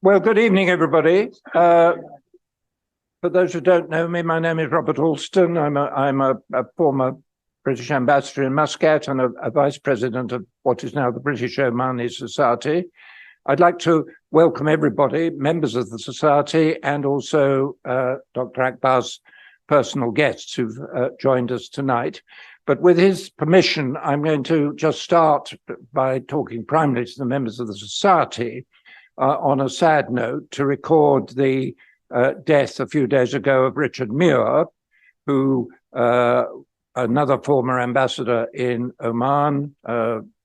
Well, good evening, everybody. For those who don't know me, my name is Robert Alston. I'm a former British ambassador in Muscat and a vice president of what is now the British Omani Society. I'd like to welcome everybody, members of the Society, and also Dr. Akbar's personal guests who've joined us tonight. But with his permission, I'm going to just start by talking primarily to the members of the Society on a sad note to record the death a few days ago of Richard Muir, who another former ambassador in Oman,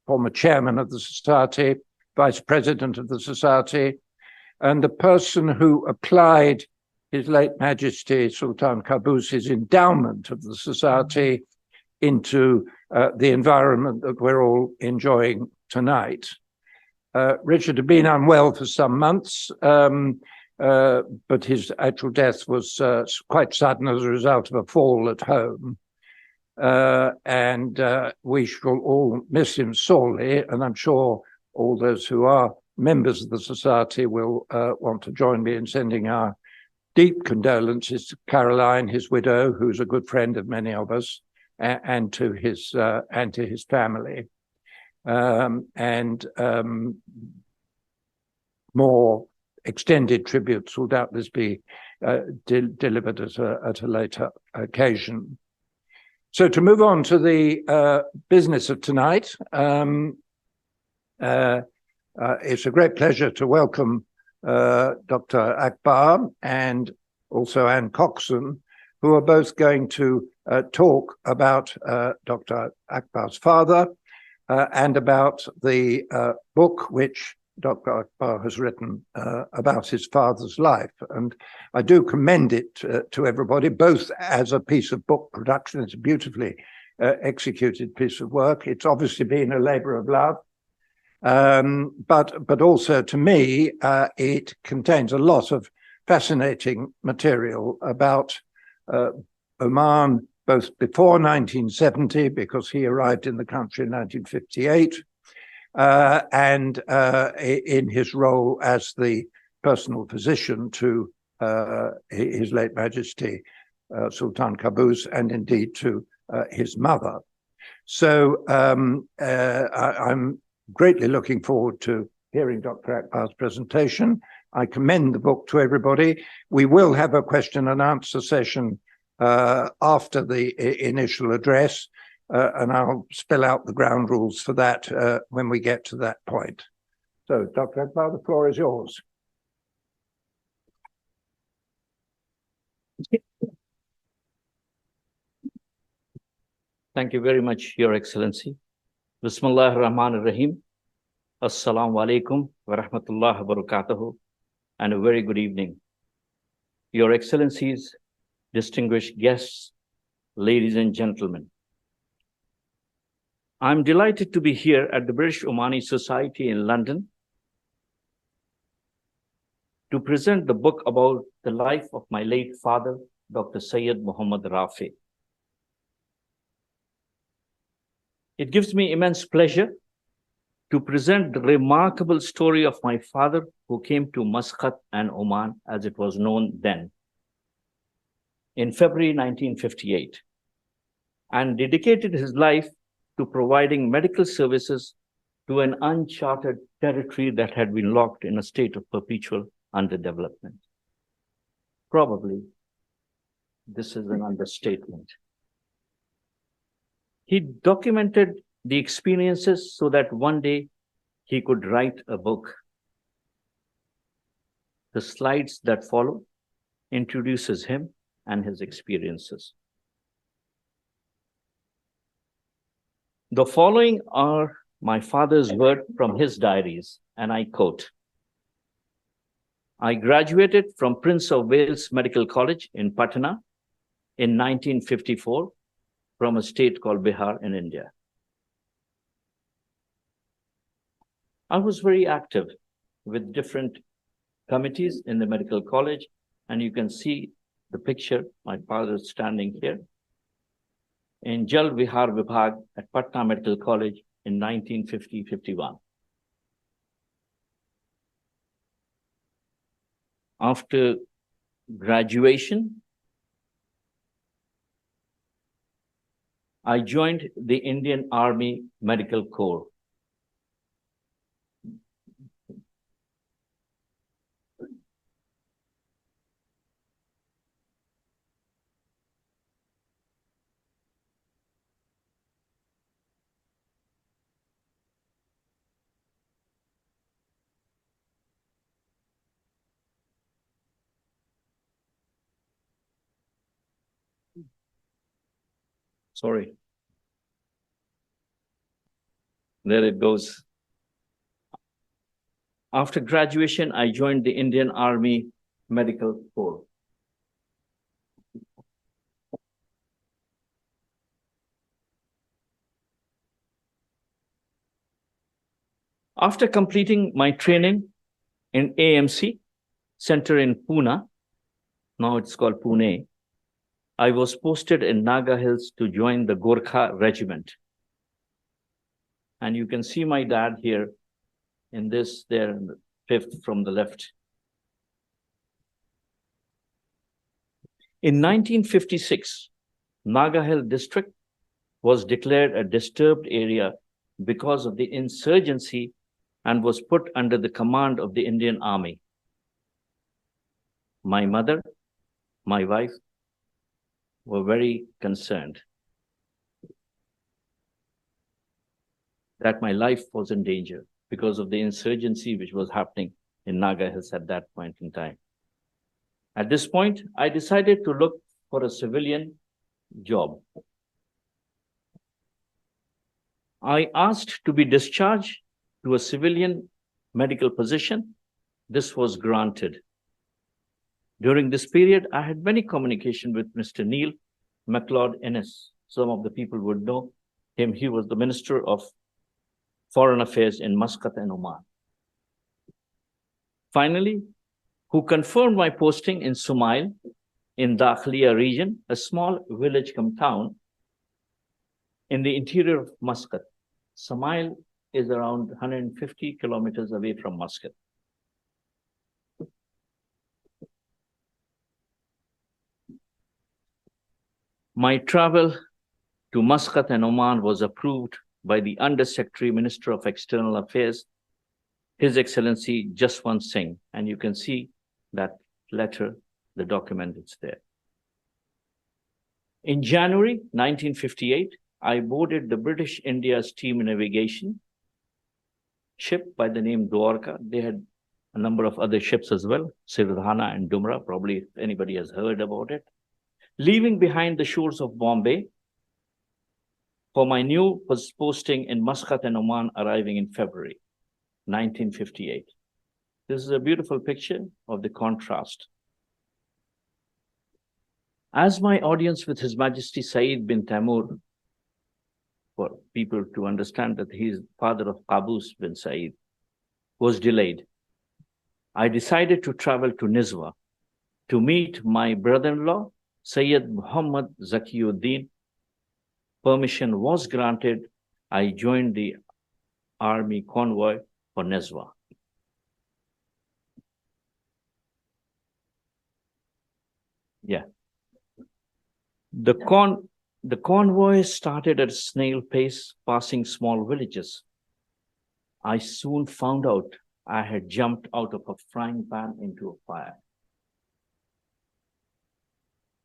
former chairman of the Society, vice president of the Society, and the person who applied His late Majesty Sultan Qaboos's endowment of the Society into the environment that we're all enjoying tonight. Richard had been unwell for some months, but his actual death was quite sudden as a result of a fall at home. And we shall all miss him sorely, and I'm sure all those who are members of the Society will want to join me in sending our deep condolences to Caroline, his widow, who's a good friend of many of us, and to his family. More extended tributes will doubtless be delivered at a later occasion. So to move on to the business of tonight, it's a great pleasure to welcome Dr. Akbar and also Anne Coxon, who are both going to talk about Dr. Akbar's father and about the book which Dr. Akbar has written about his father's life. And I do commend it to everybody, both as a piece of book production. It's a beautifully executed piece of work. It's obviously been a labor of love. But also to me, it contains a lot of fascinating material about Oman, both before 1970, because he arrived in the country in 1958, and in his role as the personal physician to His late Majesty Sultan Qaboos, and indeed to his mother. So I'm greatly looking forward to hearing Dr. Akbar's presentation. I commend the book to everybody. We will have a question and answer session after the initial address, and I'll spell out the ground rules for that when we get to that point. So, Dr. Akbar, the floor is yours. Thank you very much, Your Excellency. Bismillah ar-Rahman ar-Rahim. Assalamu alaikum wa rahmatullahi wa barakatuhu, and a very good evening. Your Excellencies, distinguished guests, ladies and gentlemen. I'm delighted to be here at the British Omani Society in London to present the book about the life of my late father, Dr. Syed Mohammed Rafay. It gives me immense pleasure to present the remarkable story of my father, who came to Muscat and Oman, as it was known then, in February 1958, and dedicated his life to providing medical services to an uncharted territory that had been locked in a state of perpetual underdevelopment. Probably, this is an understatement. He documented the experiences so that one day he could write a book. The slides that follow introduces him and his experiences. The following are my father's words from his diaries, and I quote, "I graduated from Prince of Wales Medical College in Patna in 1954 from a state called Bihar in India. I was very active with different committees in the medical college, and you can see the picture, my father standing here, in Jal Vihar Vibhag at Patna Medical College in 1950-51. After graduation, I joined the Indian Army Medical Corps. Sorry. There it goes. After graduation, I joined the Indian Army Medical Corps. After completing my training in AMC Center in Pune, now it's called Pune, I was posted in Naga Hills to join the Gorkha Regiment. And you can see my dad here in this, there, in the fifth from the left. In 1956, Naga Hill district was declared a disturbed area because of the insurgency and was put under the command of the Indian Army. My mother, my wife, were very concerned that my life was in danger because of the insurgency which was happening in Naga Hills at that point in time. At this point, I decided to look for a civilian job. I asked to be discharged to a civilian medical position. This was granted. During this period, I had many communication with Mr. Neil MacLeod Innes. Some of the people would know him. He was the Minister of Foreign Affairs in Muscat and Oman. Finally, who confirmed my posting in Sumail in Dakhliya region, a small village come town in the interior of Muscat. Sumail is around 150 kilometers away from Muscat. My travel to Muscat and Oman was approved by the Under Secretary Minister of External Affairs, His Excellency Jaswant Singh. And you can see that letter, the document is there. In January 1958, I boarded the British India's steam navigation ship by the name Dwarka. They had a number of other ships as well, Sirdhana and Dumra, probably if anybody has heard about it. Leaving behind the shores of Bombay for my new posting in Muscat and Oman, arriving in February 1958. This is a beautiful picture of the contrast. As my audience with His Majesty Syed bin Taimur, for people to understand that he is father of Qaboos bin Syed, was delayed, I decided to travel to Nizwa to meet my brother-in-law, Syed Mohammed Zakiuddin. Permission was granted. I joined the army convoy for Nizwa. Yeah. The convoy started at snail pace, passing small villages. I soon found out I had jumped out of a frying pan into a fire.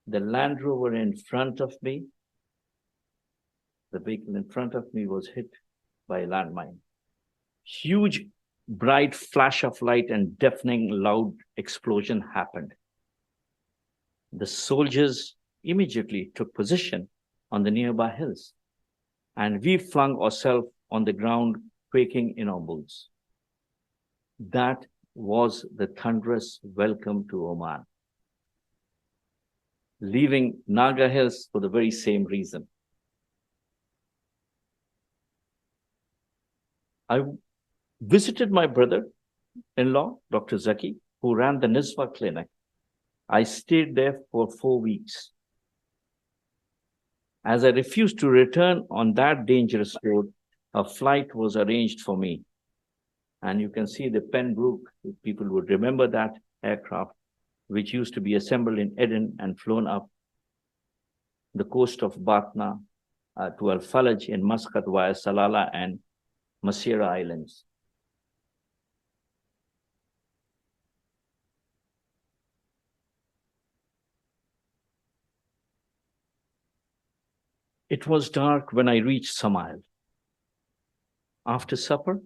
The Land Rover in front of me, the vehicle in front of me was hit by a landmine. Huge, bright flash of light and deafening loud explosion happened. The soldiers immediately took position on the nearby hills, and we flung ourselves on the ground, quaking in our boots. That was the thunderous welcome to Oman. Leaving Naga Hills for the very same reason. I visited my brother-in-law, Dr. Zaki, who ran the Nizwa clinic. I stayed there for 4 weeks. As I refused to return on that dangerous road, a flight was arranged for me. And you can see the Pembroke, if people would remember that aircraft, which used to be assembled in Eden and flown up the coast of Batna to Al-Falaj in Muscat via Salalah and Masira Islands. It was dark when I reached Samail. After supper,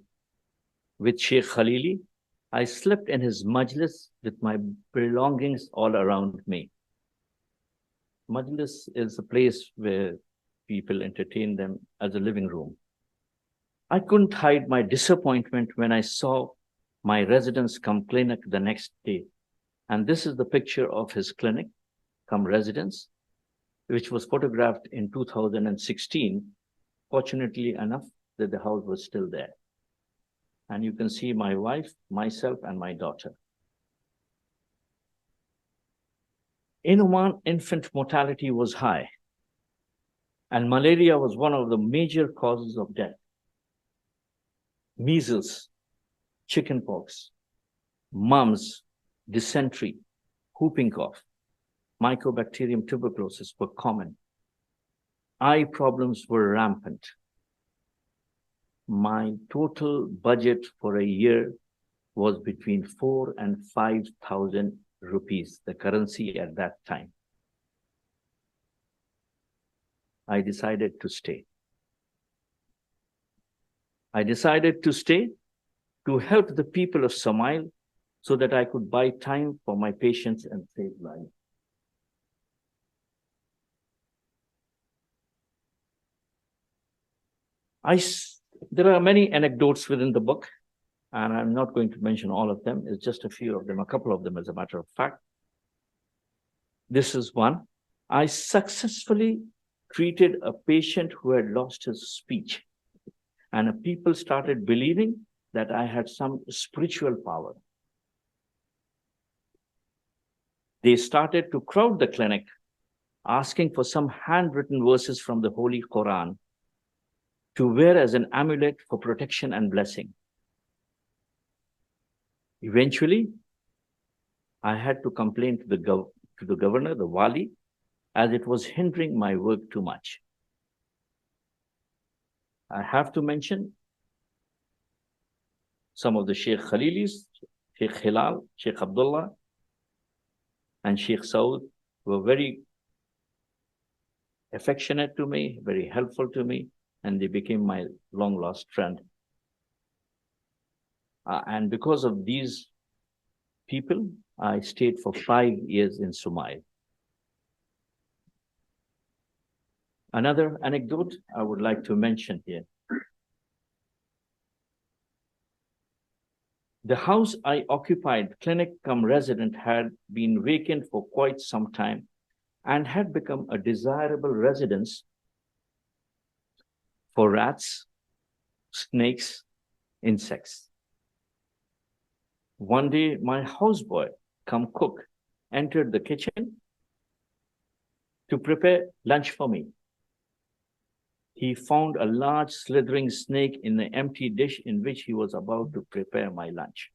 with Sheikh Khalili, I slept in his majlis with my belongings all around me. Majlis is a place where people entertain them as a living room. I couldn't hide my disappointment when I saw my residence come clinic the next day. And this is the picture of his clinic come residence, which was photographed in 2016. Fortunately enough, that the house was still there. And you can see my wife, myself, and my daughter. In Oman, infant mortality was high, and malaria was one of the major causes of death. Measles, chickenpox, mumps, dysentery, whooping cough, Mycobacterium tuberculosis were common. Eye problems were rampant. My total budget for a year was between 4,000 and 5,000 rupees, the currency at that time. I decided to stay. I decided to stay to help the people of Samail so that I could buy time for my patients and save lives. There are many anecdotes within the book, and I'm not going to mention all of them. It's just a few of them, a couple of them, as a matter of fact. This is one. I successfully treated a patient who had lost his speech, and people started believing that I had some spiritual power. They started to crowd the clinic, asking for some handwritten verses from the Holy Quran to wear as an amulet for protection and blessing. Eventually, I had to complain to the governor, the Wali, as it was hindering my work too much. I have to mention some of the Sheikh Khalilis, Sheikh Hilal, Sheikh Abdullah, and Sheikh Saud were very affectionate to me, very helpful to me, and they became my long-lost friend. And because of these people, I stayed for 5 years in Samail. Another anecdote I would like to mention here. The house I occupied, clinic cum resident, had been vacant for quite some time and had become a desirable residence for rats, snakes, insects. One day, my houseboy, cum cook, entered the kitchen to prepare lunch for me. He found a large slithering snake in the empty dish in which he was about to prepare my lunch.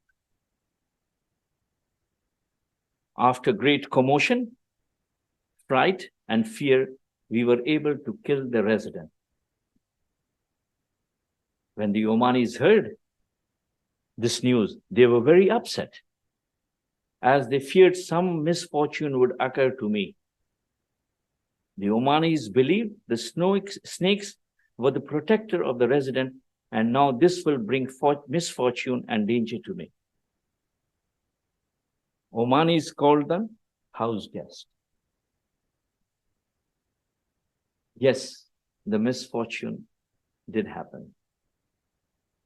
After great commotion, fright, and fear, we were able to kill the resident. When the Omanis heard this news, they were very upset, as they feared some misfortune would occur to me. The Omanis believed the snakes were the protector of the resident, and now this will bring misfortune and danger to me. Omanis called them house guests. Yes, the misfortune did happen,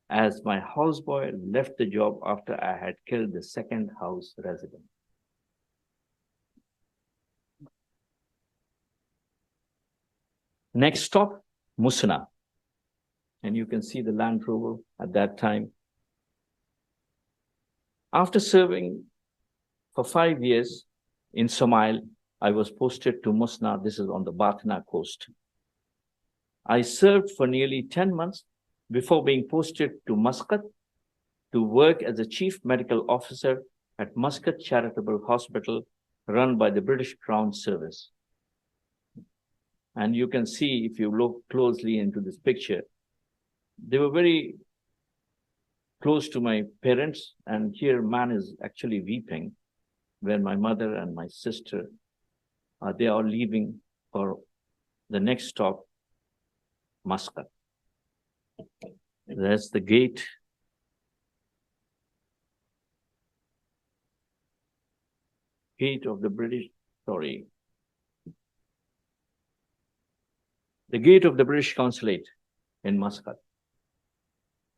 as my houseboy left the job after I had killed the second house resident. Next stop, Musna. And you can see the Land Rover at that time. After serving for 5 years in Samail, I was posted to Musna. This is on the Batna coast. I served for nearly 10 months before being posted to Muscat to work as a chief medical officer at Muscat Charitable Hospital run by the British Crown Service. And you can see, if you look closely into this picture, they were very close to my parents. And here man is actually weeping when my mother and my sister, they are leaving for the next stop, Muscat. There's the gate. Gate of the British, sorry. The gate of the British consulate in Muscat.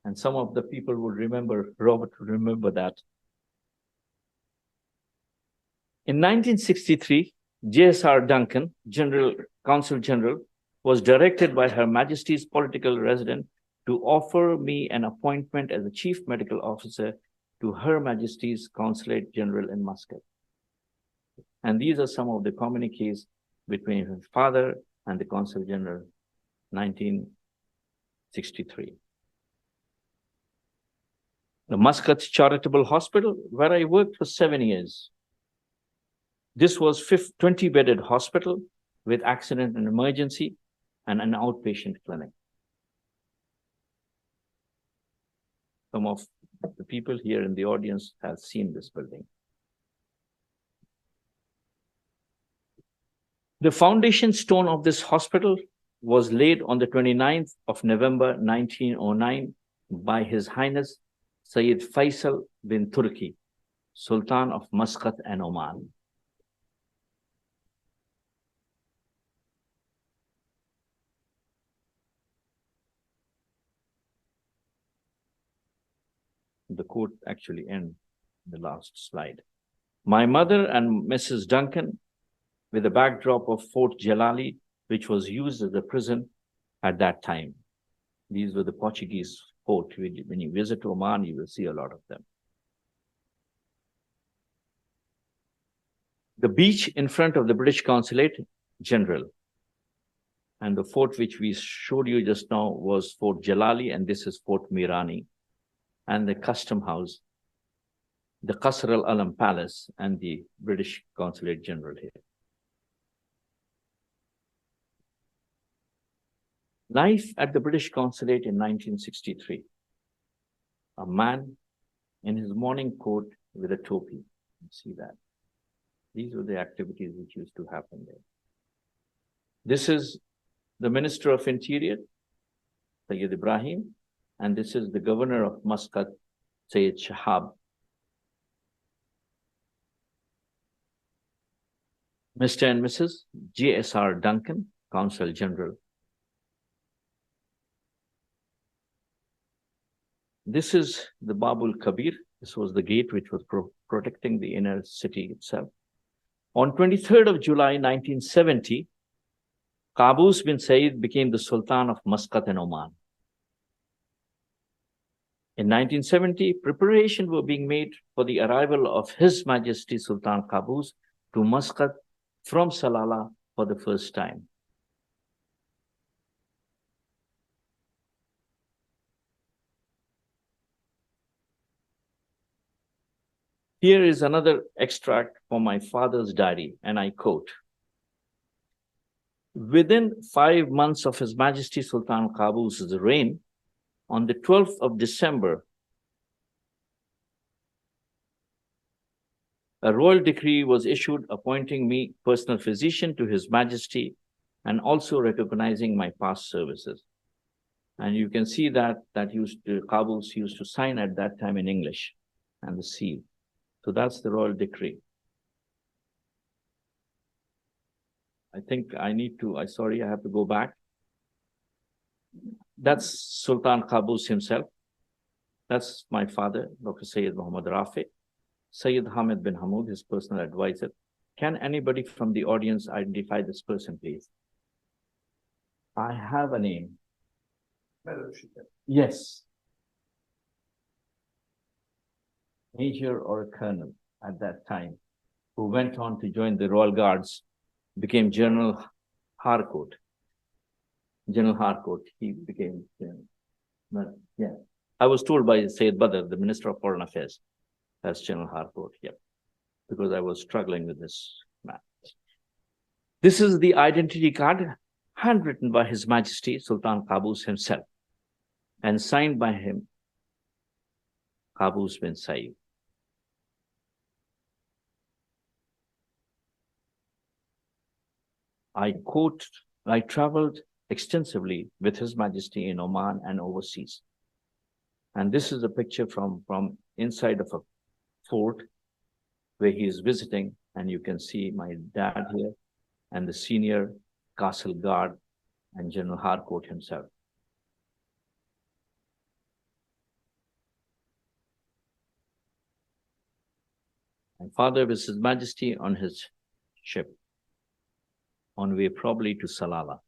And some of the people would remember, Robert would remember that. In 1963, J.S.R. Duncan, Consul General, was directed by Her Majesty's political resident to offer me an appointment as a Chief Medical Officer to Her Majesty's Consulate General in Muscat. And these are some of the communiques between his father and the Consul General, 1963. The Muscat Charitable Hospital, where I worked for 7 years. This was 20-bedded hospital with accident and emergency and an outpatient clinic. Some of the people here in the audience have seen this building. The foundation stone of this hospital was laid on the 29th of November, 1909 by His Highness Syed Faisal bin Turki, Sultan of Muscat and Oman. The quote actually ends the last slide. My mother and Mrs. Duncan, with a backdrop of Fort Jalali, which was used as a prison at that time. These were the Portuguese fort. When you visit Oman, you will see a lot of them. The beach in front of the British Consulate General. And the fort which we showed you just now was Fort Jalali, and this is Fort Mirani. And the Custom House, the Qasr al-Alam Palace, and the British Consulate General here. Life at the British Consulate in 1963. A man in his morning coat with a topi. You see that. These were the activities which used to happen there. This is the Minister of Interior, Syed Ibrahim, and this is the Governor of Muscat, Syed Shahab. Mr. and Mrs. J.S.R. Duncan, Consul General. This is the Babul Kabir. This was the gate which was protecting the inner city itself. On 23rd of July, 1970, Qaboos bin Said became the Sultan of Muscat and Oman. In 1970, preparations were being made for the arrival of His Majesty Sultan Qaboos to Muscat from Salalah for the first time. Here is another extract from my father's diary, and I quote, "Within 5 months of His Majesty Sultan Qaboos' reign, on the 12th of December, a royal decree was issued appointing me personal physician to His Majesty and also recognizing my past services." And you can see that Qaboos used to sign at that time in English and the seal. So that's the royal decree. I think I have to go back. That's Sultan Qaboos himself. That's my father, Dr. Syed Mohammed Rafay. Syed Hamid bin Hamoud, his personal advisor. Can anybody from the audience identify this person, please? I have a name. Yes. Major or a colonel at that time, who went on to join the Royal Guards, became General Harcourt. General Harcourt, he became General. But yeah, I was told by Syed Badr, the Minister of Foreign Affairs, as General Harcourt, yeah, because I was struggling with this This is the identity card handwritten by His Majesty Sultan Qaboos himself and signed by him, Qaboos bin Said. I traveled extensively with His Majesty in Oman and overseas. And this is a picture from inside of a fort where he is visiting. And you can see my dad here and the senior castle guard and General Harcourt himself. My father with His Majesty on his ship, on way probably to Salalah.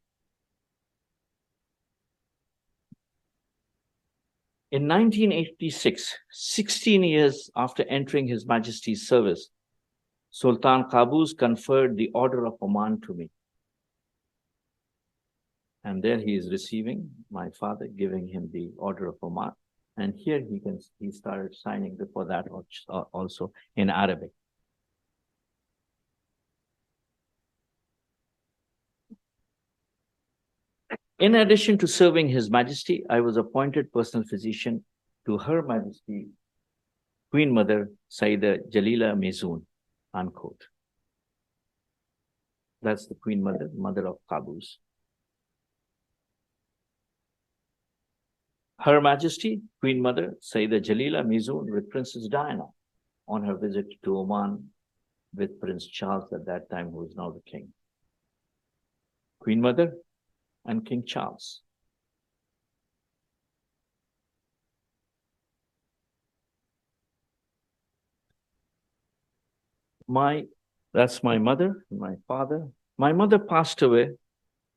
In 1986, 16 years after entering His Majesty's service, Sultan Qaboos conferred the Order of Oman to me. And there he is receiving my father, giving him the Order of Oman. And here he started signing before that also in Arabic. In addition to serving His Majesty, I was appointed personal physician to Her Majesty, Queen Mother Saida Jalila Mizun, unquote. That's the Queen Mother, mother of Qaboos. Her Majesty, Queen Mother Saida Jalila Mizun with Princess Diana on her visit to Oman with Prince Charles at that time, who is now the king. Queen Mother and King Charles. That's my mother, my father. My mother passed away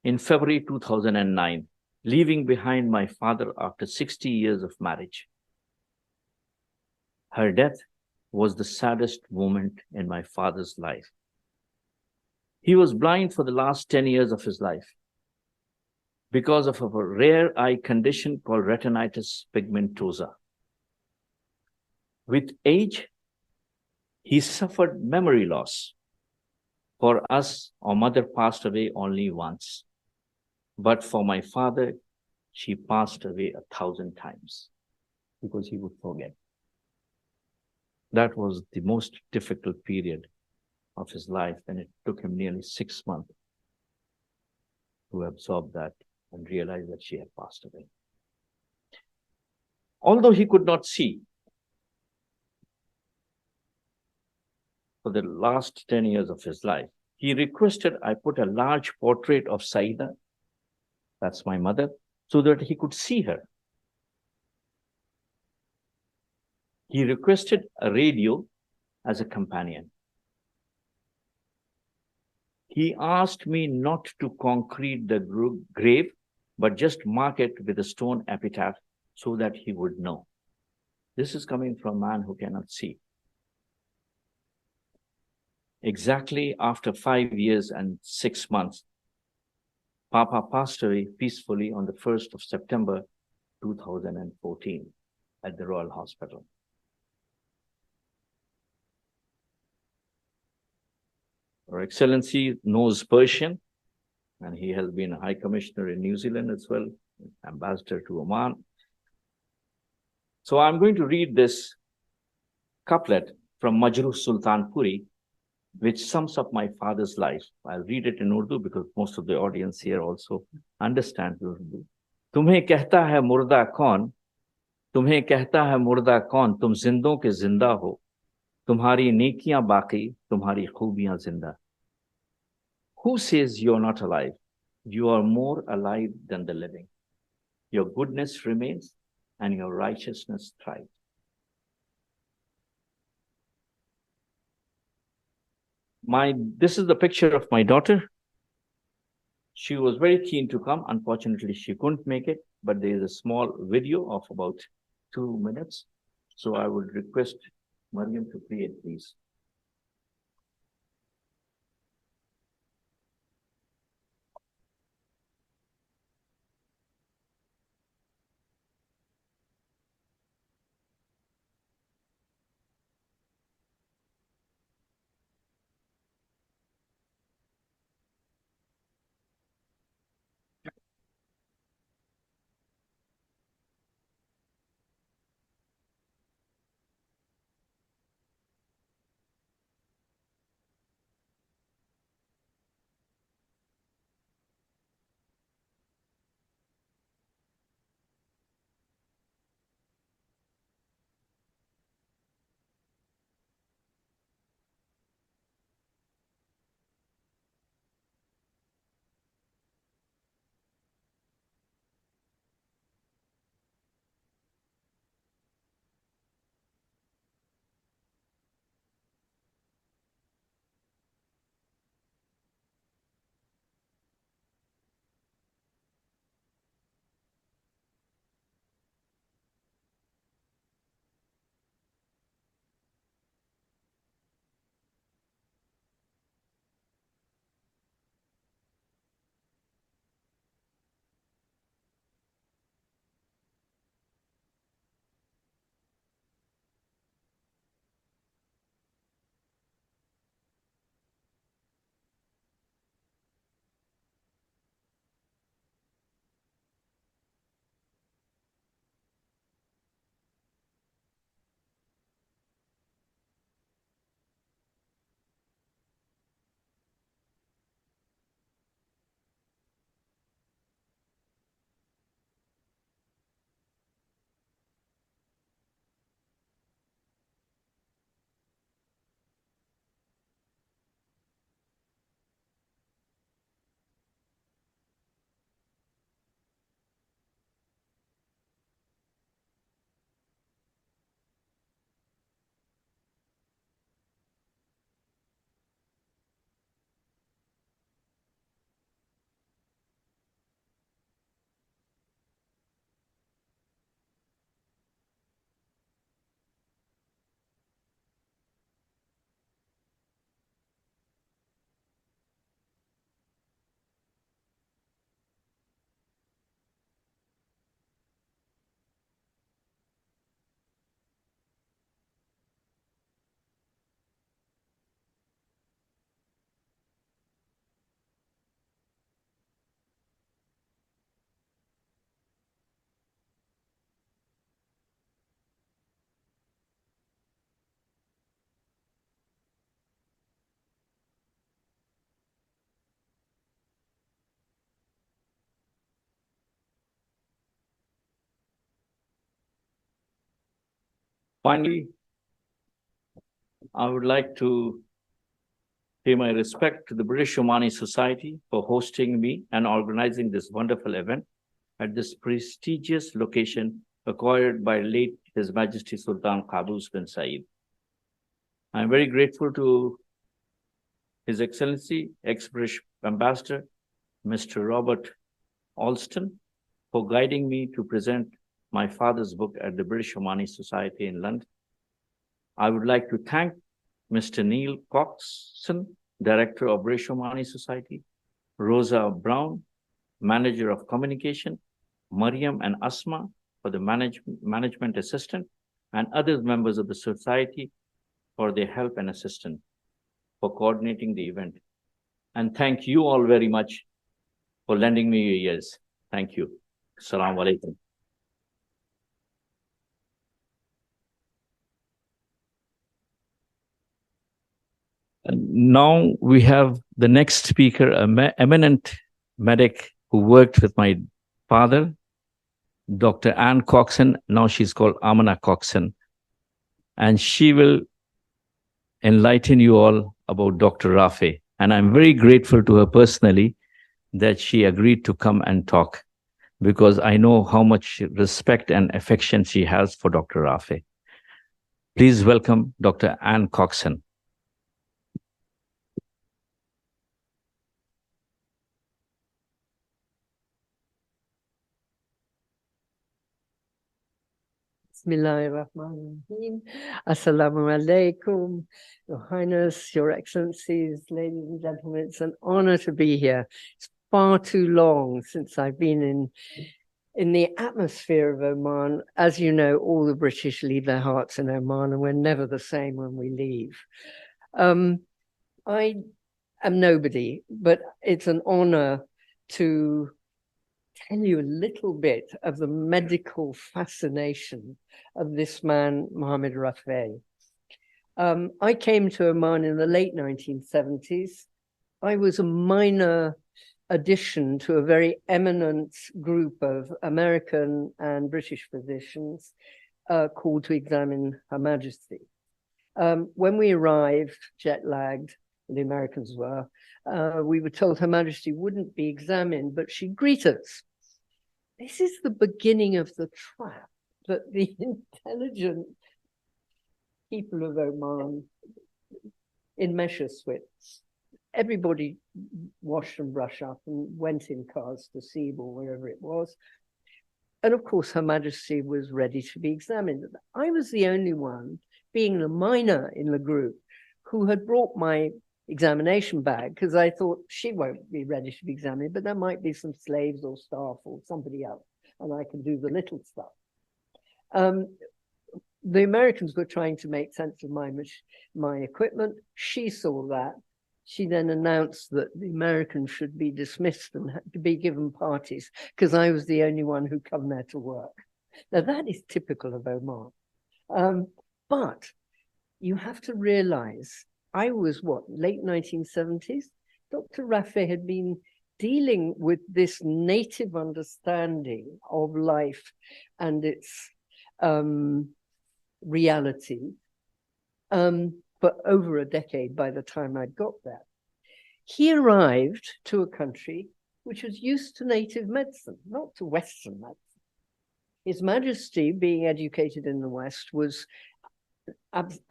in February 2009, leaving behind my father after 60 years of marriage. Her death was the saddest moment in my father's life. He was blind for the last 10 years of his life because of a rare eye condition called retinitis pigmentosa. With age, he suffered memory loss. For us, our mother passed away only once. But for my father, she passed away 1,000 times because he would forget. That was the most difficult period of his life, and it took him nearly 6 months to absorb that and realize that she had passed away. Although he could not see, for the last 10 years of his life, he requested I put a large portrait of Saida, that's my mother, so that he could see her. He requested a radio as a companion. He asked me not to concrete the grave, but just mark it with a stone epitaph so that he would know. This is coming from a man who cannot see. Exactly after 5 years and 6 months, Papa passed away peacefully on the 1st of September 2014 at the Royal Hospital. Her Excellency knows Persian, and he has been a High Commissioner in New Zealand as well, Ambassador to Oman. So I'm going to read this couplet from Majruh Sultanpuri, which sums up my father's life. I'll read it in Urdu because most of the audience here also understands Urdu. तुम्हें कहता है मुर्दा कौन, तुम्हें कहता है मुर्दा कौन, तुम जिंदों के जिंदा हो, तुम्हारी नेकियां बाकी, तुम्हारी खूबियां जिंदा. Who says you're not alive? You are more alive than the living. Your goodness remains and your righteousness thrives. This is the picture of my daughter. She was very keen to come. Unfortunately, she couldn't make it, but there is a small video of about 2 minutes. So I would request Mariam to play it, please. Finally, I would like to pay my respect to the British Omani Society for hosting me and organizing this wonderful event at this prestigious location acquired by late His Majesty Sultan Qaboos bin Said. I'm very grateful to His Excellency, ex-British Ambassador, Mr. Robert Alston, for guiding me to present my father's book at the British Omani Society in London. I would like to thank Mr. Neil Coxon, Director of British Omani Society, Rosa Brown, Manager of Communication, Mariam and Asma for the management assistant, and other members of the society for their help and assistance for coordinating the event. And thank you all very much for lending me your ears. Thank you. Assalamu alaikum. And now we have the next speaker, an eminent medic who worked with my father, Dr. Anne Coxon. Now she's called Amana Coxon. And she will enlighten you all about Dr. Rafay. And I'm very grateful to her personally that she agreed to come and talk, because I know how much respect and affection she has for Dr. Rafay. Please welcome Dr. Anne Coxon. Bismillahirrahmanirrahim. Assalamu alaikum, Your Highness, Your Excellencies, ladies and gentlemen. It's an honor to be here. It's far too long since I've been in the atmosphere of Oman. As you know, all the British leave their hearts in Oman, and we're never the same when we leave. I am nobody, but it's an honor to tell you a little bit of the medical fascination of this man, Mohammed Rafay. I came to Oman in the late 1970s. I was a minor addition to a very eminent group of American and British physicians called to examine Her Majesty. When we arrived, jet-lagged, the Americans were, we were told Her Majesty wouldn't be examined, but she'd greet us. This is the beginning of the trap that the intelligent people of Oman enmeshes with. Everybody washed and brushed up and went in cars to Seb or wherever it was. And of course, Her Majesty was ready to be examined. I was the only one, being the minor in the group, who had brought my examination bag, because I thought she won't be ready to be examined, but there might be some slaves or staff or somebody else, and I can do the little stuff. The Americans were trying to make sense of my equipment. She saw that. She then announced that the Americans should be dismissed and had to be given parties, because I was the only one who come there to work. Now, that is typical of Oman. But you have to realize, I was late 1970s? Dr. Rafay had been dealing with this native understanding of life and its reality for over a decade by the time I got there. He arrived to a country which was used to native medicine, not to Western medicine. His Majesty, being educated in the West, was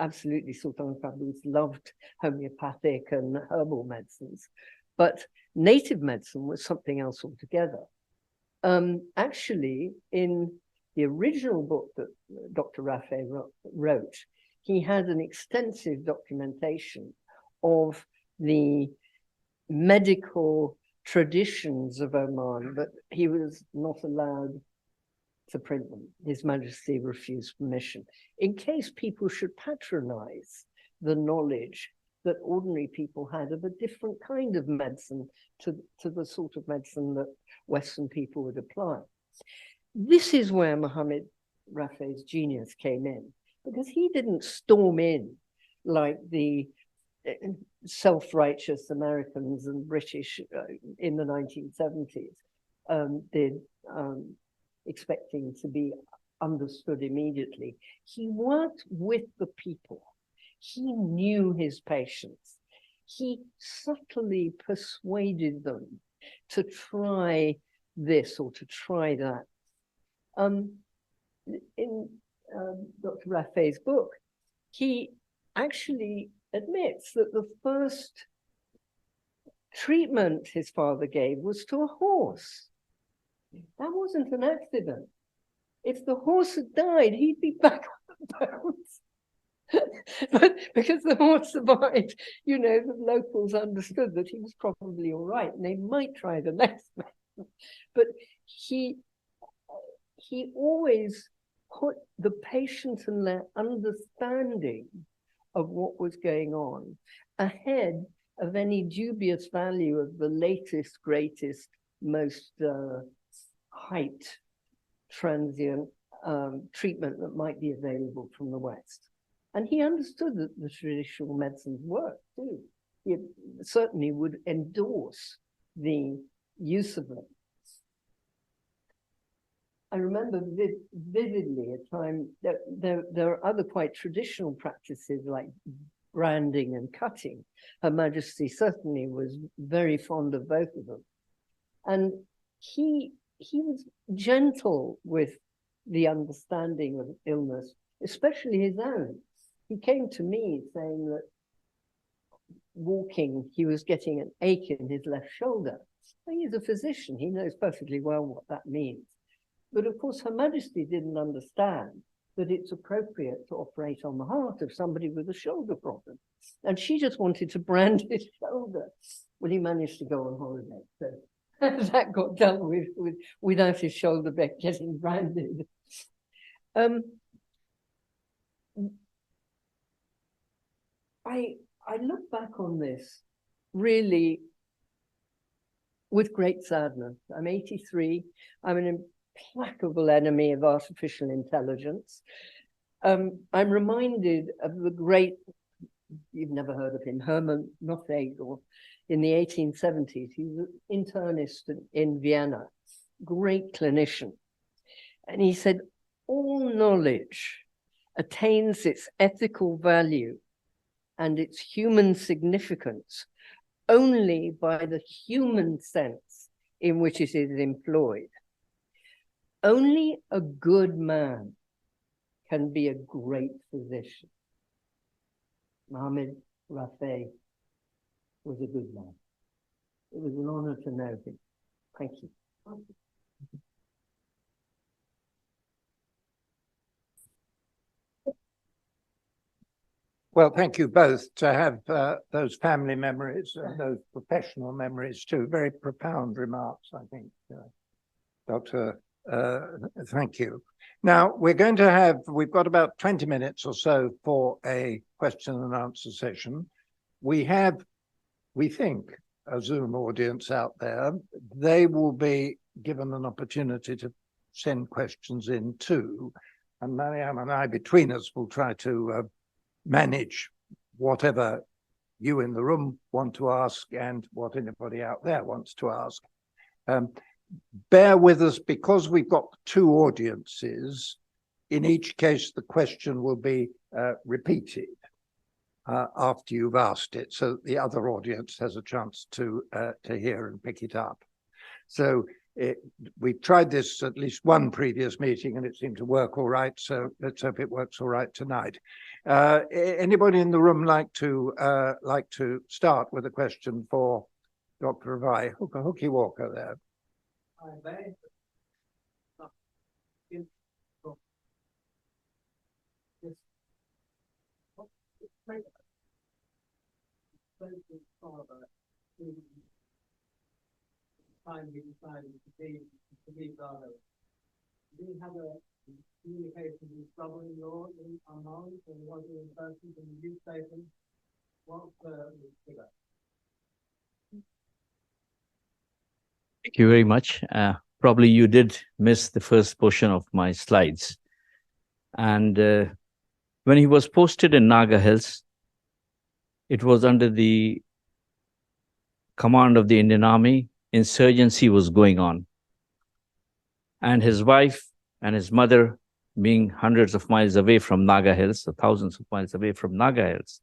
absolutely, Sultan Qaboos loved homeopathic and herbal medicines, but native medicine was something else altogether. Actually, in the original book that Dr. Rafay wrote, he had an extensive documentation of the medical traditions of Oman, but he was not allowed to print them. His Majesty refused permission, in case people should patronize the knowledge that ordinary people had of a different kind of medicine to the sort of medicine that Western people would apply. This is where Mohammed Rafay's genius came in, because he didn't storm in like the self-righteous Americans and British in the 1970s did, expecting to be understood immediately. He worked with the people. He knew his patients. He subtly persuaded them to try this or to try that. In Dr. Rafay's book, he actually admits that the first treatment his father gave was to a horse. That wasn't an accident. If the horse had died, he'd be back on the boat. But because the horse survived, you know, the locals understood that he was probably all right, and they might try the next man. But he always put the patient and their understanding of what was going on ahead of any dubious value of the latest, greatest, most hyped transient treatment that might be available from the West. And he understood that the traditional medicines worked too. He certainly would endorse the use of them. I remember vividly a time that there are other quite traditional practices like branding and cutting. Her Majesty certainly was very fond of both of them. And he was gentle with the understanding of illness, especially his own. He came to me saying that walking, he was getting an ache in his left shoulder. He's a physician, he knows perfectly well what that means. But of course, Her Majesty didn't understand that it's appropriate to operate on the heart of somebody with a shoulder problem. And she just wanted to brand his shoulder. Well, he managed to go on holiday. So that got dealt with without his shoulder getting branded. I look back on this really with great sadness. I'm 83. I'm an implacable enemy of artificial intelligence. I'm reminded of the great, you've never heard of him, Hermann Rafay, in the 1870s. He was an internist in Vienna, great clinician. And he said, all knowledge attains its ethical value and its human significance only by the human sense in which it is employed. Only a good man can be a great physician. Mohammed Rafay was a good man. It was an honor to know him. Thank you. Well, thank you both to have those family memories and those professional memories too. Very profound remarks, I think, Dr. Thank you. Now, we've got about 20 minutes or so for a question and answer session. We have, we think, a Zoom audience out there. They will be given an opportunity to send questions in too. And Mariam and I, between us, will try to manage whatever you in the room want to ask and what anybody out there wants to ask. Bear with us because we've got two audiences. In each case, the question will be repeated after you've asked it, so the other audience has a chance to hear and pick it up. So we've tried this at least one previous meeting and it seemed to work all right. So let's hope it works all right tonight. Anybody in the room like to start with a question for Dr. Rafay? Hooky Walker there. Time we decided to be brothers. Do you have a communication with brother-in-law in Oman, or was it in person from the newspaper? What's the figure? Thank you very much. Probably you did miss the first portion of my slides. And when he was posted in Naga Hills, it was under the command of the Indian Army. Insurgency was going on. And his wife and his mother being hundreds of miles away from Naga Hills, or thousands of miles away from Naga Hills,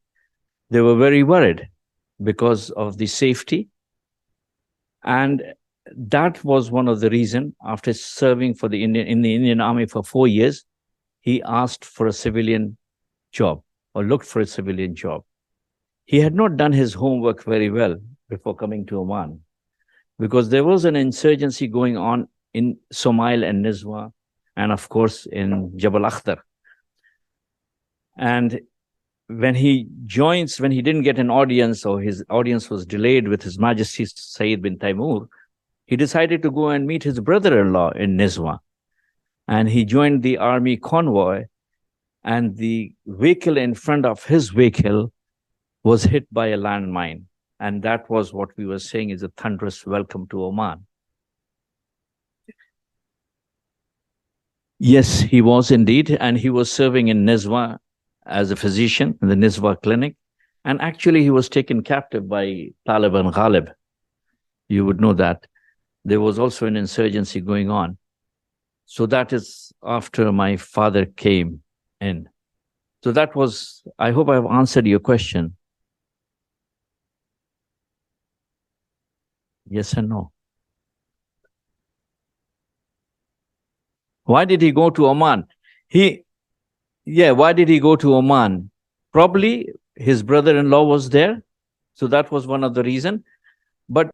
they were very worried because of the safety. And that was one of the reasons, after serving for in the Indian Army for 4 years, he asked for a civilian job or looked for a civilian job. He had not done his homework very well before coming to Oman, because there was an insurgency going on in Somail and Nizwa, and of course in Jabal Akhtar. And when he didn't get an audience, or his audience was delayed with His Majesty Sayyid bin Taimur, he decided to go and meet his brother-in-law in Nizwa. And he joined the army convoy, and the vehicle in front of his vehicle was hit by a landmine. And that was what we were saying is a thunderous welcome to Oman. Yes, he was indeed. And he was serving in Nizwa as a physician in the Nizwa clinic. And actually, he was taken captive by Taliban Ghalib. You would know that. There was also an insurgency going on. So that is after my father came in. So that was, I hope I've answered your question. Yes and no. Why did he go to Oman? Why did he go to Oman? Probably his brother-in-law was there. So that was one of the reasons. But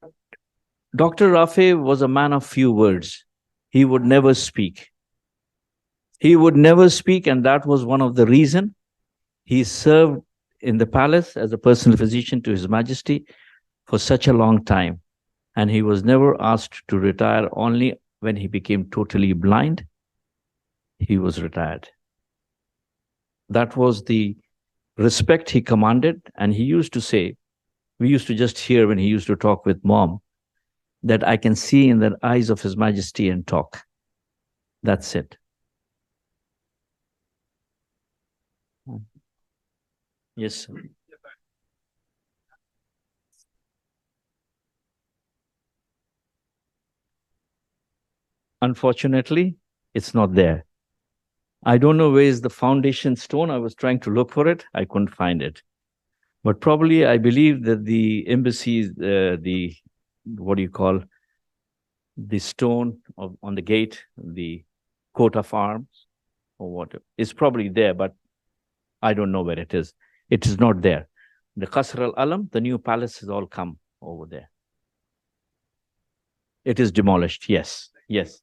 Dr. Rafay was a man of few words. He would never speak. He would never speak, and that was one of the reasons he served in the palace as a personal physician to His Majesty for such a long time. And he was never asked to retire. Only when he became totally blind, he was retired. That was the respect he commanded. And he used to say, we used to just hear when he used to talk with Mom, that I can see in the eyes of His Majesty and talk. That's it. Yes, sir. Unfortunately, it's not there. I don't know where is the foundation stone. I was trying to look for it. I couldn't find it. But probably I believe that the embassy, what do you call, the stone on the gate, the coat of arms or what, is probably there, but I don't know where it is. It is not there. The Qasr al-Alam, the new palace, has all come over there. It is demolished, yes, yes.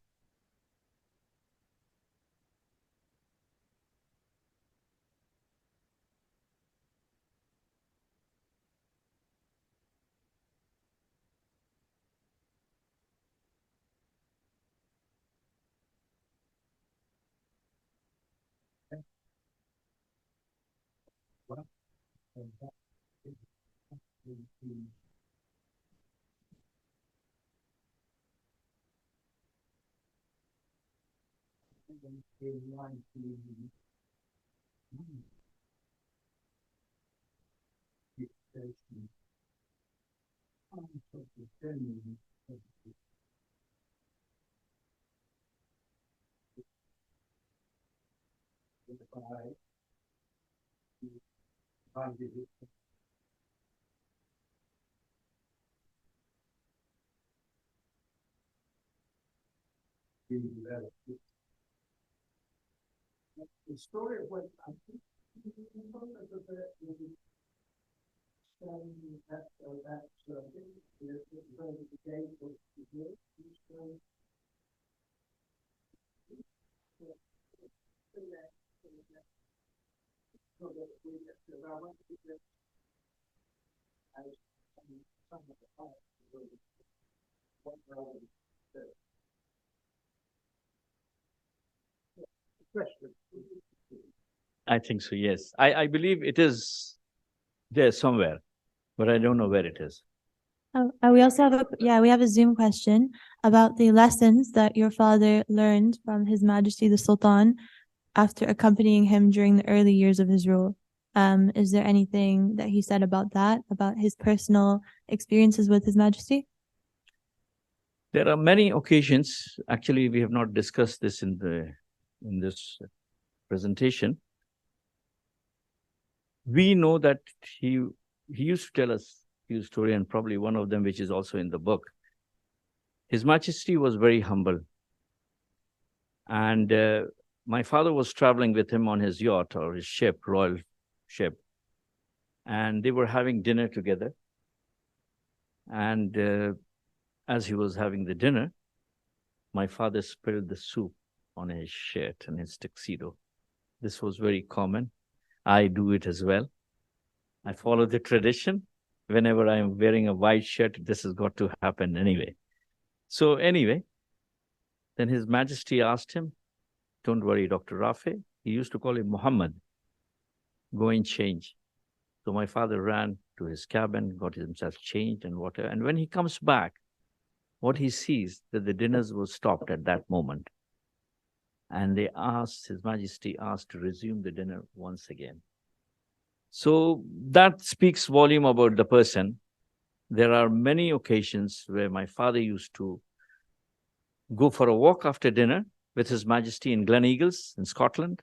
The story of what I think I think so, yes. I believe it is there somewhere, but I don't know where it is. We also have we have a Zoom question about the lessons that your father learned from His Majesty the Sultan after accompanying him during the early years of his rule. Is there anything that he said about that, about his personal experiences with His Majesty? There are many occasions. Actually, we have not discussed this in this presentation. We know that he used to tell us a few stories, and probably one of them, which is also in the book. His Majesty was very humble. And my father was traveling with him on his yacht or his ship, royal ship. And they were having dinner together. And as he was having the dinner, my father spilled the soup on his shirt and his tuxedo. This was very common. I do it as well. I follow the tradition. Whenever I'm wearing a white shirt, this has got to happen anyway. So anyway, then His Majesty asked him, don't worry, Dr. Rafay. He used to call him Muhammad. Go and change. So my father ran to his cabin, got himself changed and whatever. And when he comes back, what he sees that the dinners were stopped at that moment. And they asked, His Majesty asked to resume the dinner once again. So that speaks volume about the person. There are many occasions where my father used to go for a walk after dinner with His Majesty in Glen Eagles in Scotland.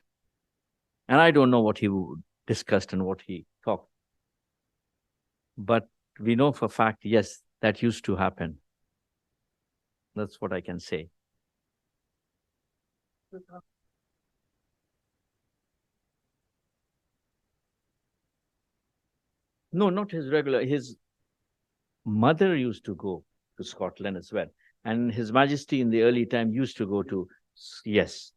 And I don't know what he discussed and what he talked. But we know for a fact, yes, that used to happen. That's what I can say. No, not his regular. His mother used to go to Scotland as well. And His Majesty in the early time used to go to, yes.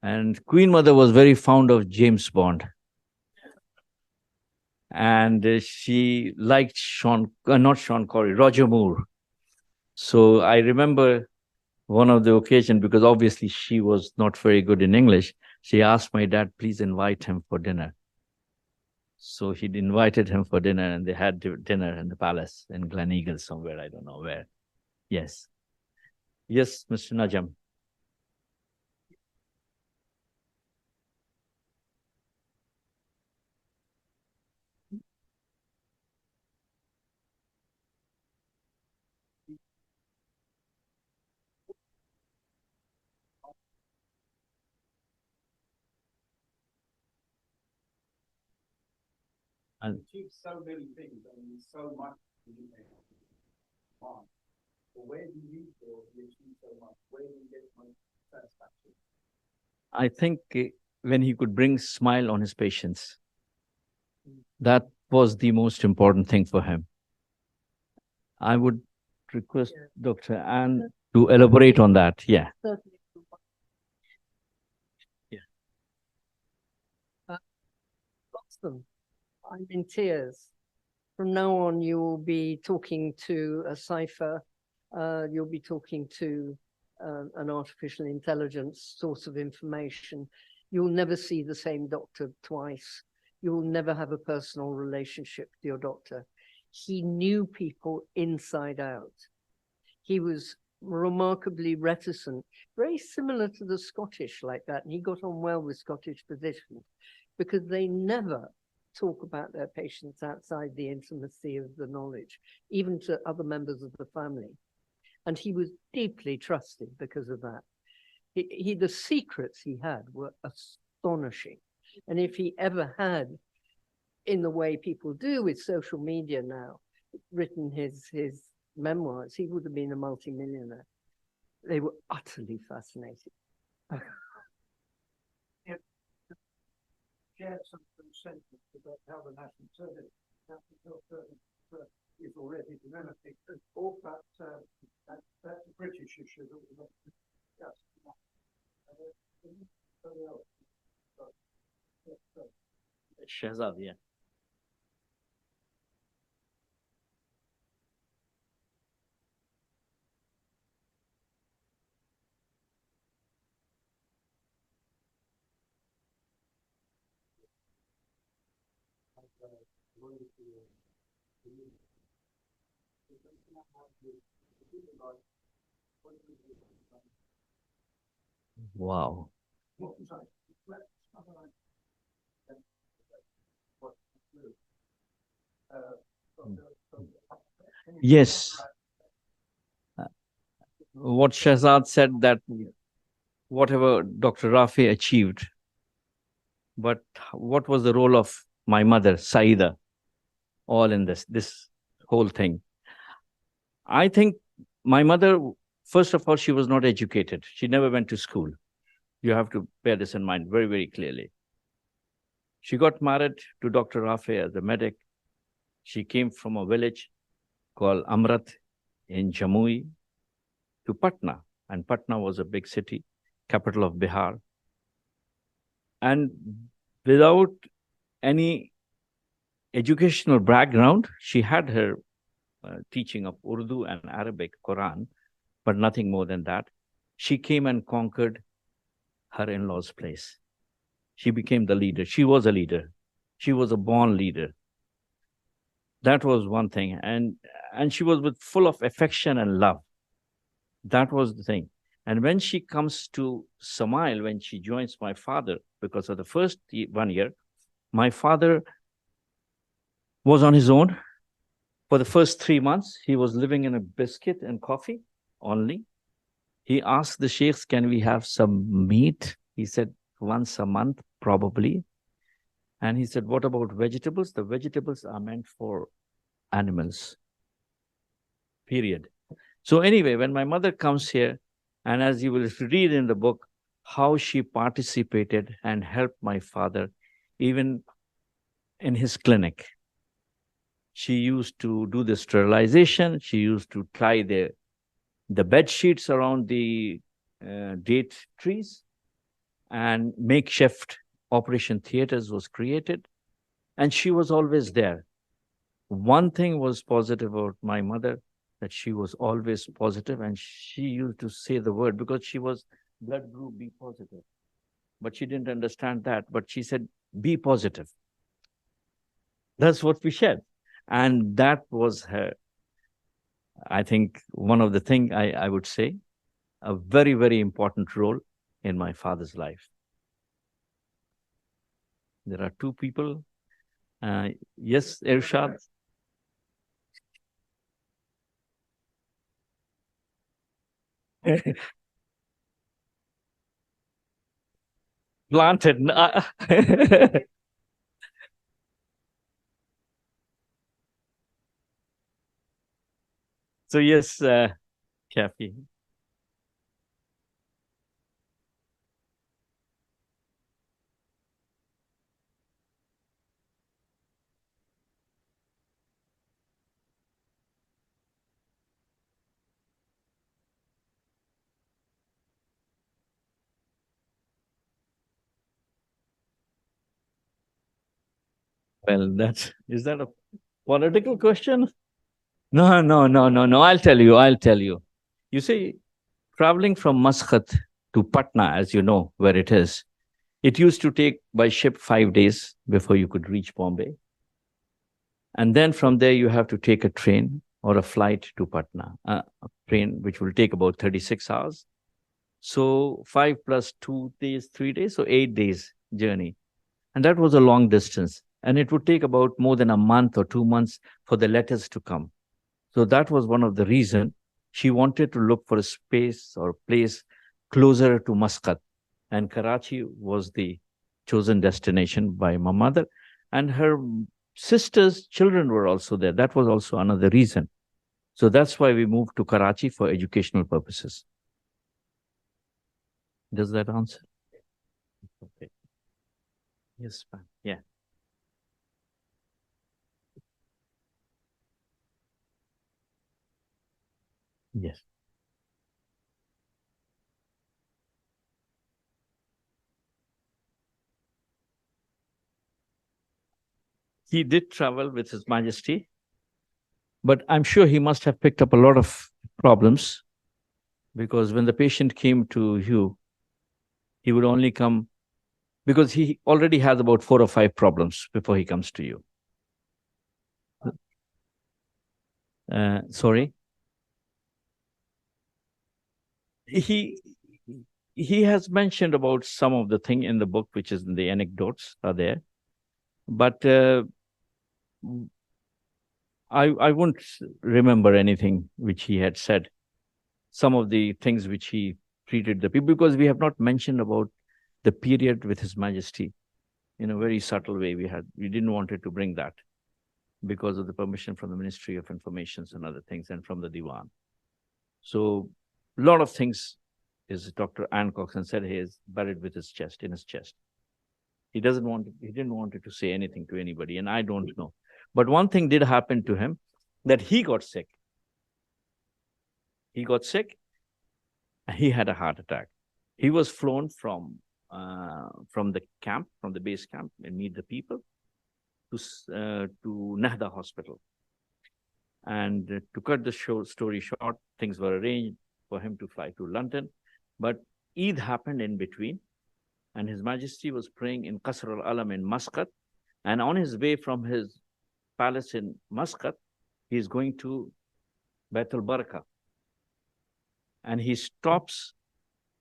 And Queen Mother was very fond of James Bond. And she liked not Sean Connery, Roger Moore. So I remember one of the occasions, because obviously she was not very good in English, she asked my dad, please invite him for dinner. So he'd invited him for dinner, and they had dinner in the palace in Glen Eagles somewhere, I don't know where. Yes. Yes, Mr. Najam. And achieved so many things and so much. Well, where do you feel you achieved so much? Where do you get my satisfaction? I think when he could bring smile on his patients, that was the most important thing for him. I would request Dr. Anne to elaborate on that. Yeah. Them. I'm in tears. From now on, you will be talking to a cipher. You'll be talking to an artificial intelligence source of information. You'll never see the same doctor twice. You'll never have a personal relationship with your doctor. He knew people inside out. He was remarkably reticent, very similar to the Scottish like that. And he got on well with Scottish physicians because they never talk about their patients outside the intimacy of the knowledge, even to other members of the family. And he was deeply trusted because of that. The secrets he had were astonishing. And if he ever had, in the way people do with social media now, written his memoirs, he would have been a multimillionaire. They were utterly fascinating. Share some sentiment about how the National Service is already developing, or that's a British issue that we want to discuss. Shehzad, yeah. Wow. Yes. What Shehzad said, that whatever Dr. Rafay achieved, But what was the role of my mother, Saida, all in this whole thing? I think my mother, first of all, she was not educated. She never went to school. You have to bear this in mind very, very clearly. She got married to Dr. Rafay as a medic. She came from a village called Amrat in Jamui to Patna. And Patna was a big city, capital of Bihar. And without any educational background, she had her teaching of Urdu and Arabic, Quran, but nothing more than that. She came and conquered her in-laws' place. She became the leader. She was a leader. She was a born leader. That was one thing. And she was full of affection and love. That was the thing. And when she comes to Samail, when she joins my father, because of the first 1 year, my father was on his own. For the first 3 months, he was living in a biscuit and coffee only. He asked the sheikhs, can we have some meat? He said, once a month, probably. And he said, what about vegetables? The vegetables are meant for animals, period. So anyway, when my mother comes here, and as you will read in the book, how she participated and helped my father, even in his clinic. She used to do the sterilization. She used to tie the bed sheets around the date trees, and makeshift operation theaters was created. And she was always there. One thing was positive about my mother, that she was always positive, and she used to say the word, because she was blood group B positive. But she didn't understand that. But she said, be positive. That's what we shared. And that was her, I think, one of the things I would say, a very, very important role in my father's life. There are two people. Yes, Irshad. Planted. So yes, Kathy. Well, is that a political question? No. I'll tell you. You see, traveling from Muscat to Patna, as you know where it is, it used to take by ship 5 days before you could reach Bombay. And then from there, you have to take a train or a flight to Patna, a train which will take about 36 hours. So 5 plus 2 days, 3 days, so 8 days journey. And that was a long distance. And it would take about more than a month or 2 months for the letters to come. So that was one of the reasons she wanted to look for a space or place closer to Muscat. And Karachi was the chosen destination by my mother. And her sister's children were also there. That was also another reason. So that's why we moved to Karachi for educational purposes. Does that answer? Okay. Yes, ma'am. Yeah. Yes. He did travel with His Majesty, but I'm sure he must have picked up a lot of problems, because when the patient came to you, he would only come because he already has about 4 or 5 problems before he comes to you. Sorry? He has mentioned about some of the thing in the book, which is in the anecdotes are there. But I won't remember anything which he had said. Some of the things which he treated the people, because we have not mentioned about the period with His Majesty. in a very subtle way. We didn't want it to bring that because of the permission from the Ministry of Informations and other things and from the Diwan. So a lot of things is Dr. Ann Coxon said he is buried with his chest, in his chest. He didn't want it to say anything to anybody, and I don't know. But one thing did happen to him, that he got sick. He got sick, and he had a heart attack. He was flown from the camp, from the base camp, and meet the people to Nahda Hospital. And to cut the story short, things were arranged for him to fly to London, but Eid happened in between, and His Majesty was praying in Qasr al-Alam in Muscat, and on his way from his palace in Muscat, he is going to Beit al-Barakah, and he stops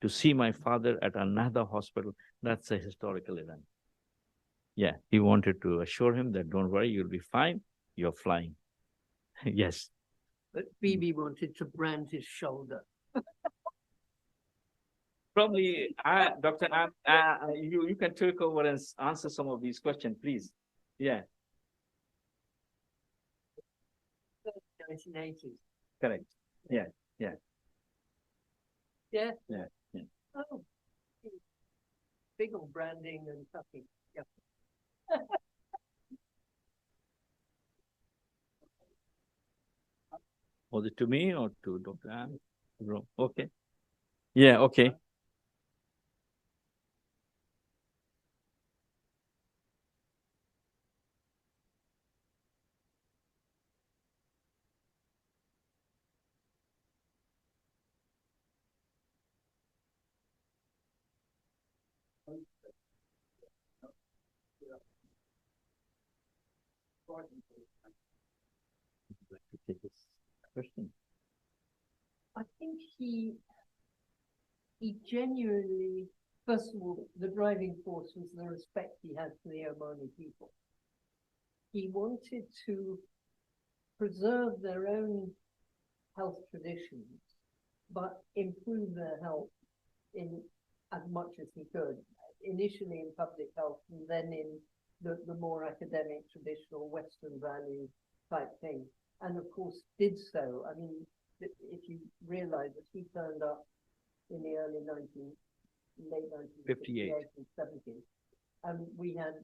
to see my father at Al-Nahda Hospital. That's a historical event. Yeah, he wanted to assure him that don't worry, you'll be fine, you're flying. Yes. But Bibi wanted to brand his shoulder. Probably, Dr. you can take over and answer some of these questions, please. Yeah. 1980s. Correct. Yeah. Yeah. Yeah. Yeah. Oh, big on branding and tucking. Yeah. Was it to me or to Dr. Ann? Okay. Yeah, okay. To take this question. I think he genuinely, first of all, the driving force was the respect he had for the Omani people. He wanted to preserve their own health traditions, but improve their health in as much as he could. Initially in public health, and then in the more academic, traditional Western value type thing. And of course did so. I mean, if you realize that he turned up in the late 1958 and 70s, and we had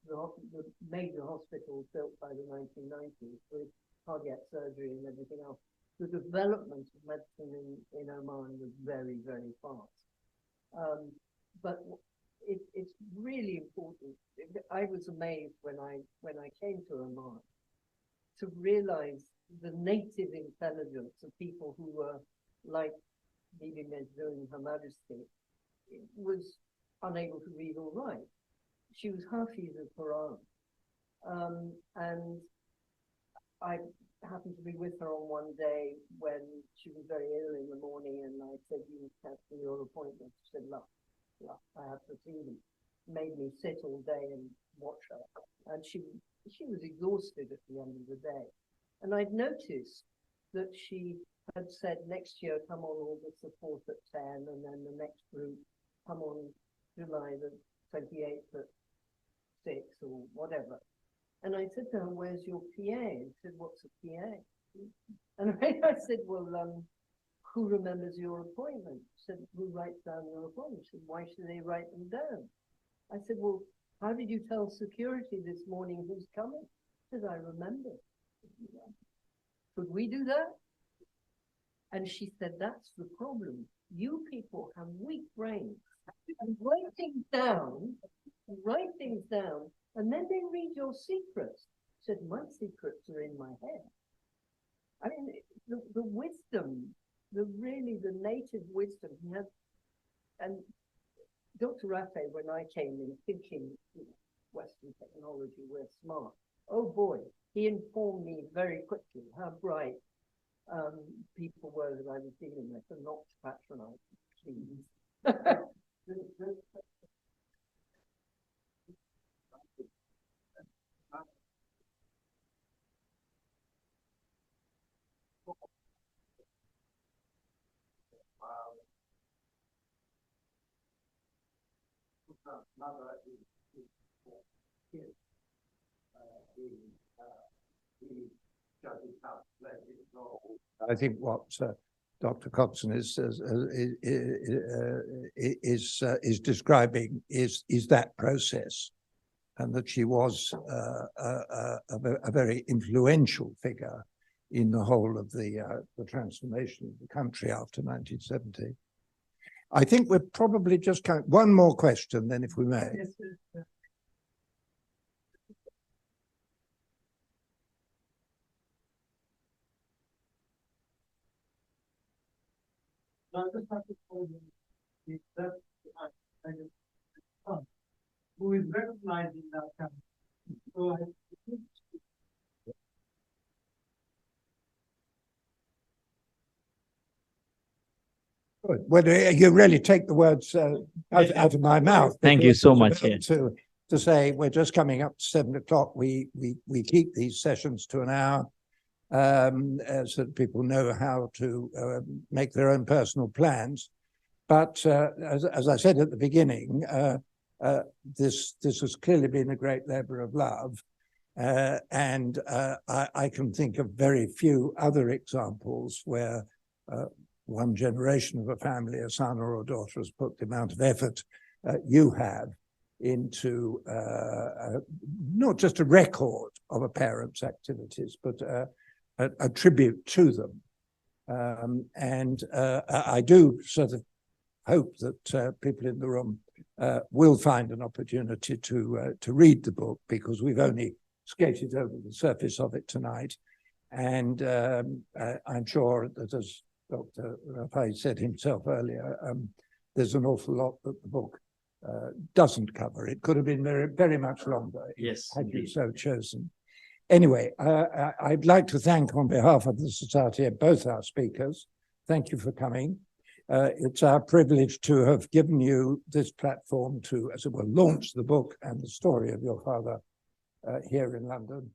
the major hospitals built by the 1990s with cardiac surgery and everything else. The development of medicine in Oman was very, very fast. But it's really important. I was amazed when I came to Oman to realize the native intelligence of people who were like Bibi Majnun, Her Majesty, was unable to read or write. She was Hafiz al-Quran. And I happened to be with her on one day when she was very ill in the morning, and I said, "You cancel your appointment." She said, "Look, I have to see them." Made me sit all day and watch her. And she was exhausted at the end of the day. And I'd noticed that she had said, next year, come on August the 4th at 10, and then the next group, come on July the 28th at 6 or whatever. And I said to her, "Where's your PA?" And she said, "What's a PA?" And I said, "Well, who remembers your appointment?" She said, "Who writes down your appointment?" She said, "Why should they write them down?" I said, "Well, how did you tell security this morning who's coming?" She said, "I remember." Could we do that? And she said, "That's the problem. You people have weak brains. And write things down, and then they read your secrets." She said, "My secrets are in my head." I mean, the wisdom, the native wisdom he had. And Dr. Rafay, when I came in thinking, Western technology, we're smart. Oh boy, he informed me very quickly how bright people were that I was dealing with, and not patronize, please. I think what Dr. Coxon is describing is that process, and that she was a very influential figure in the whole of the transformation of the country after 1970. I think we're probably just one more question, then, if we may. Yes, yes. I just have to call you that who is recognized in that country. So I think Good. Well, you really take the words out of my mouth. Thank you so much. To say we're just coming up to 7 o'clock. We keep these sessions to an hour, so that people know how to make their own personal plans. But as I said at the beginning, this has clearly been a great labor of love, and I can think of very few other examples where one generation of a family, a son or a daughter, has put the amount of effort you have into not just a record of a parent's activities, but a tribute to them. And I do sort of hope that people in the room will find an opportunity to read the book, because we've only skated over the surface of it tonight. And I'm sure that, as Dr. Rafay said himself earlier, there's an awful lot that the book doesn't cover. It could have been very, very much longer, Yes, had you so chosen. Anyway, I'd like to thank, on behalf of the Society, both our speakers. Thank you for coming. It's our privilege to have given you this platform to, as it were, launch the book and the story of your father here in London.